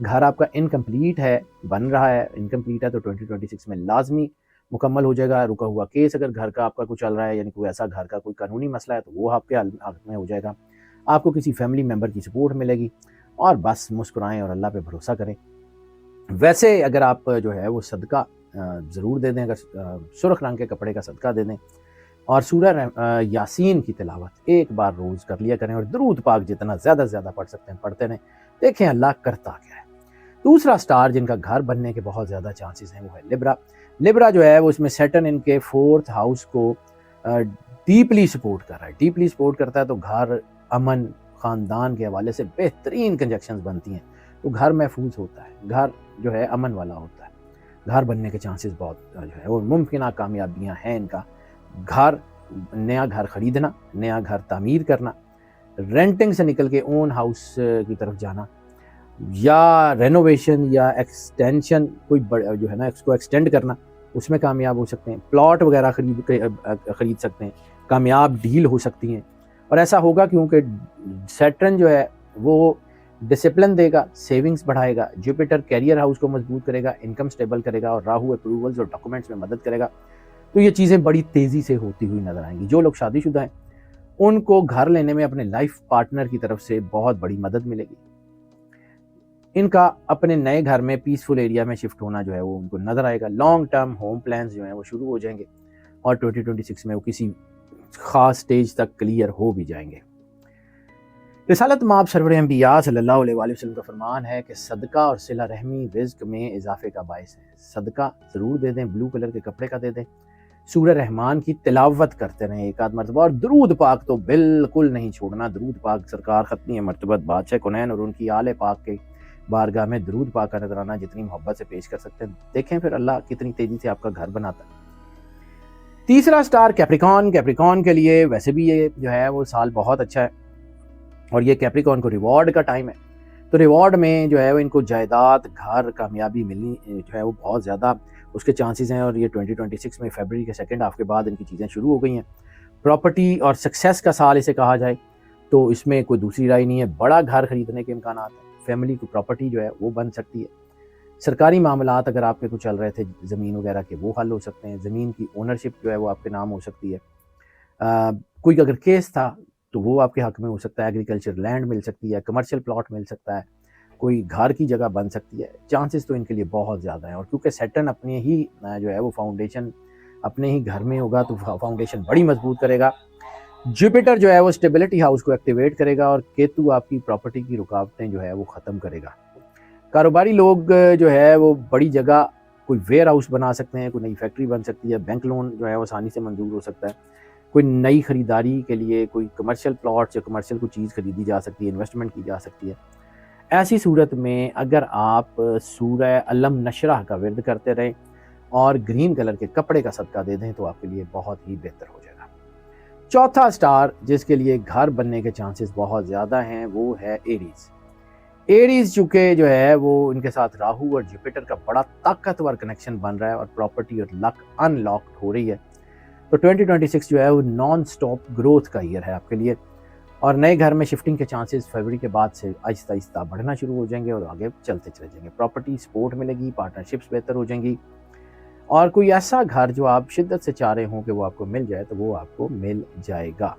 گھر آپ کا انکمپلیٹ ہے، بن رہا ہے، انکمپلیٹ ہے تو 2026 میں لازمی مکمل ہو جائے گا. رکا ہوا کیس اگر گھر کا آپ کا کچھ چل رہا ہے، یعنی کوئی ایسا گھر کا کوئی قانونی مسئلہ ہے، تو وہ آپ کے حق میں ہو جائے گا. آپ کو کسی فیملی ممبر کی سپورٹ ملے گی، اور بس مسکرائیں اور اللہ پہ بھروسہ کریں. ویسے اگر آپ جو ہے وہ صدقہ ضرور دے دیں، اگر سرخ رنگ کے کپڑے کا صدقہ دے دیں، اور سورہ یاسین کی تلاوت ایک بار روز کر لیا کریں، اور درود پاک جتنا زیادہ سے زیادہ پڑھ سکتے ہیں پڑھتے رہیں. دیکھیں اللہ کرتا کیا ہے. دوسرا سٹار جن کا گھر بننے کے بہت زیادہ چانسز ہیں وہ ہے لیبرا. لیبرا جو ہے وہ اس میں سیٹرن ان کے 4th ہاؤس کو ڈیپلی سپورٹ کر رہا ہے. ڈیپلی سپورٹ کرتا ہے تو گھر، امن، خاندان کے حوالے سے بہترین کنجکشنز بنتی ہیں، تو گھر محفوظ ہوتا ہے، گھر جو ہے امن والا ہوتا ہے. گھر بننے کے چانسز بہت جو ہے وہ ممکنہ کامیابیاں ہیں ان کا. گھر، نیا گھر خریدنا، نیا گھر تعمیر کرنا، رینٹنگ سے نکل کے اون ہاؤس کی طرف جانا، یا رینوویشن یا ایکسٹینشن، کوئی جو ہے نا اس کو ایکسٹینڈ کرنا، اس میں کامیاب ہو سکتے ہیں. پلاٹ وغیرہ خرید سکتے ہیں، کامیاب ڈیل ہو سکتی ہیں. اور ایسا ہوگا کیونکہ سیٹرن جو ہے وہ ڈسپلن دے گا، سیونگز بڑھائے گا. جوپیٹر کیریئر ہاؤس کو مضبوط کرے گا، انکم سٹیبل کرے گا، اور راہو اپروولز اور ڈاکومنٹس میں مدد کرے گا. تو یہ چیزیں بڑی تیزی سے ہوتی ہوئی نظر آئیں گی. جو لوگ شادی شدہ ہیں ان کو گھر لینے میں اپنے لائف پارٹنر کی طرف سے بہت بڑی مدد ملے گی. ان کا اپنے نئے گھر میں پیسفل ایریا میں شفٹ ہونا جو ہے وہ ان کو نظر آئے گا. لانگ ٹرم ہوم پلانز جو ہیں وہ شروع ہو جائیں گے، اور 2026 میں وہ کسی خاص سٹیج تک کلیئر ہو بھی جائیں گے. رسالت مآب سرور انبیاء صلی اللہ علیہ وآلہ وسلم کا فرمان ہے کہ صدقہ اور صلہ رحمی رزق میں اضافے کا باعث ہے. صدقہ ضرور دے دیں، بلو کلر کے کپڑے کا دے دیں. سورہ رحمان کی تلاوت کرتے رہیں ایک آدھ مرتبہ، اور درود پاک تو بالکل نہیں چھوڑنا. درود پاک سرکار ختمی مرتبہ بادشاہ کونین اور ان کی آل پاک کے بارگاہ میں درود پاک کا نظرانہ جتنی محبت سے پیش کر سکتے ہیں. دیکھیں پھر اللہ کتنی تیزی سے آپ کا گھر بناتا ہے. تیسرا سٹار کیپریکون. کیپریکون کے لیے ویسے بھی یہ جو ہے وہ سال بہت اچھا ہے، اور یہ کیپریکون کو ریوارڈ کا ٹائم ہے. تو ریوارڈ میں جو ہے وہ ان کو جائیداد، گھر، کامیابی ملنی جو ہے وہ بہت زیادہ اس کے چانسز ہیں. اور یہ 2026 میں فیبرری کے سیکنڈ ہاف کے بعد ان کی چیزیں شروع ہو گئی ہیں. پراپرٹی اور سکسیس کا سال اسے کہا جائے تو اس میں کوئی دوسری رائے نہیں ہے. بڑا گھر خریدنے کے امکانات ہیں. فیملی کو پراپرٹی جو ہے وہ بن سکتی ہے. سرکاری معاملات اگر آپ کے کچھ چل رہے تھے زمین وغیرہ کے، وہ حل ہو سکتے ہیں. زمین کی اونرشپ جو ہے وہ آپ کے نام ہو سکتی ہے. کوئی اگر کیس تھا تو وہ آپ کے حق میں ہو سکتا ہے. ایگریکلچر لینڈ مل سکتی ہے، کمرشل پلاٹ مل سکتا ہے، کوئی گھر کی جگہ بن سکتی ہے. چانسز تو ان کے لیے بہت زیادہ ہیں. اور کیونکہ سیٹرن اپنے ہی جو ہے وہ فاؤنڈیشن اپنے ہی گھر میں ہوگا تو فاؤنڈیشن بڑی مضبوط کرے گا. جوپیٹر جو ہے وہ اسٹیبلٹی ہاؤس کو ایکٹیویٹ کرے گا، اور کیتو آپ کی پراپرٹی کی رکاوٹیں جو ہے وہ ختم کرے گا. کاروباری لوگ جو ہے وہ بڑی جگہ کوئی ویئر ہاؤس بنا سکتے ہیں، کوئی نئی فیکٹری بن سکتی ہے. بینک لون جو ہے وہ آسانی سے منظور ہو سکتا ہے. کوئی نئی خریداری کے لیے کوئی کمرشل پلاٹ یا کمرشل کوئی چیز خریدی جا سکتی ہے، انویسٹمنٹ کی جا سکتی ہے. ایسی صورت میں اگر آپ سورہ علم نشرہ کا ورد کرتے رہیں اور گرین کلر کے کپڑے کا صدقہ دے دیں تو آپ کے لیے بہت ہی بہتر ہو جائے گا. چوتھا سٹار جس کے لیے گھر بننے کے چانسز بہت زیادہ ہیں وہ ہے ایریز. ایریز چونکہ جو ہے وہ ان کے ساتھ راہو اور جوپیٹر کا بڑا طاقتور کنیکشن بن رہا ہے، اور پراپرٹی اور لک ان لاکڈ ہو رہی ہے. تو 2026 جو ہے وہ نان سٹاپ گروتھ کا ایئر ہے آپ کے لیے، اور نئے گھر میں شفٹنگ کے چانسز فیبرری کے بعد سے آہستہ آہستہ بڑھنا شروع ہو جائیں گے، اور آگے چلتے چلے جائیں گے. پراپرٹی سپورٹ ملے گی، پارٹنرشپس بہتر ہو جائیں گی، اور کوئی ایسا گھر جو آپ شدت سے چاہ رہے ہوں کہ وہ آپ کو مل جائے تو وہ آپ کو مل جائے گا.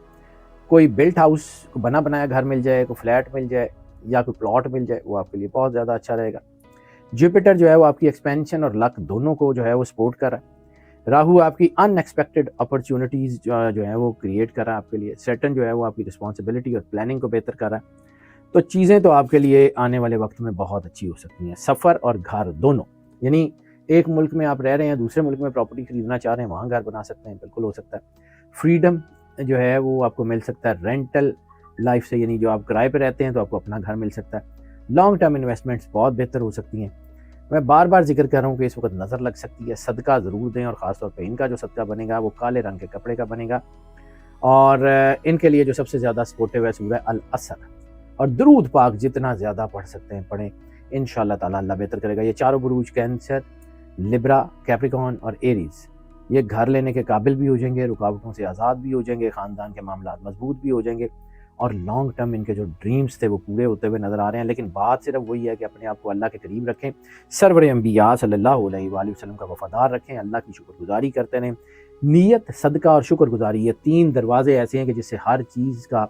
کوئی بلٹ ہاؤس، بنا بنایا گھر مل جائے، کوئی فلیٹ مل جائے یا کوئی پلاٹ مل جائے، وہ آپ کے لیے بہت زیادہ اچھا رہے گا. جوپیٹر جو ہے وہ آپ کی ایکسپینشن اور لک دونوں کو جو ہے وہ سپورٹ کر رہا ہے. راہو آپ کی ان ایکسپیکٹڈ اپرچونٹیز جو ہیں وہ کریٹ کر رہا ہے آپ کے لیے. سیٹرن جو ہے وہ آپ کی رسپانسبلٹی اور پلاننگ کو بہتر کر رہا ہے. تو چیزیں تو آپ کے لیے آنے والے وقت میں بہت اچھی ہو سکتی ہیں. سفر اور گھر دونوں، یعنی ایک ملک میں آپ رہ رہے ہیں، دوسرے ملک میں پراپرٹی خریدنا چاہ رہے ہیں، وہاں گھر بنا سکتے ہیں، بالکل ہو سکتا ہے. فریڈم جو ہے وہ آپ کو مل سکتا ہے رینٹل لائف سے، یعنی جو آپ کرائے پہ رہتے ہیں تو آپ کو اپنا گھر مل سکتا ہے. لانگ ٹرم انویسٹمنٹس بہت بہتر ہو سکتی ہیں. میں بار بار ذکر کر رہا ہوں کہ اس وقت نظر لگ سکتی ہے. صدقہ ضرور دیں، اور خاص طور پہ ان کا جو صدقہ بنے گا وہ کالے رنگ کے کپڑے کا بنے گا. اور ان کے لیے جو سب سے زیادہ سپورٹیو ہے سورہ العصر. اور درود پاک جتنا زیادہ پڑھ سکتے ہیں پڑھیں، انشاءاللہ تعالیٰ اللہ بہتر کرے گا. یہ چاروں بروج کینسر، لبرا، کیپریکون اور ایریز یہ گھر لینے کے قابل بھی ہو جائیں گے، رکاوٹوں سے آزاد بھی ہو جائیں گے، خاندان کے معاملات مضبوط بھی ہو جائیں گے، اور لانگ ٹرم ان کے جو ڈریمز تھے وہ پورے ہوتے ہوئے نظر آ رہے ہیں. لیکن بات صرف وہی ہے کہ اپنے آپ کو اللہ کے قریب رکھیں, سرور انبیاء صلی اللہ علیہ وآلہ وسلم کا وفادار رکھیں, اللہ کی شکر گزاری کرتے رہیں. نیت, صدقہ اور شکر گزاری, یہ 3 دروازے ایسے ہیں کہ جس سے ہر چیز کا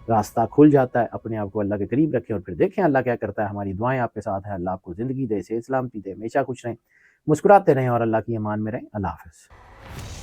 راستہ کھل جاتا ہے. اپنے آپ کو اللہ کے قریب رکھیں اور پھر دیکھیں اللہ کیا کرتا ہے. ہماری دعائیں آپ کے ساتھ ہیں. اللہ آپ کو زندگی دے, صحت سلامتی دے, ہمیشہ خوش رہیں, مسکراتے رہیں اور اللہ کی امان میں رہیں. اللہ حافظ.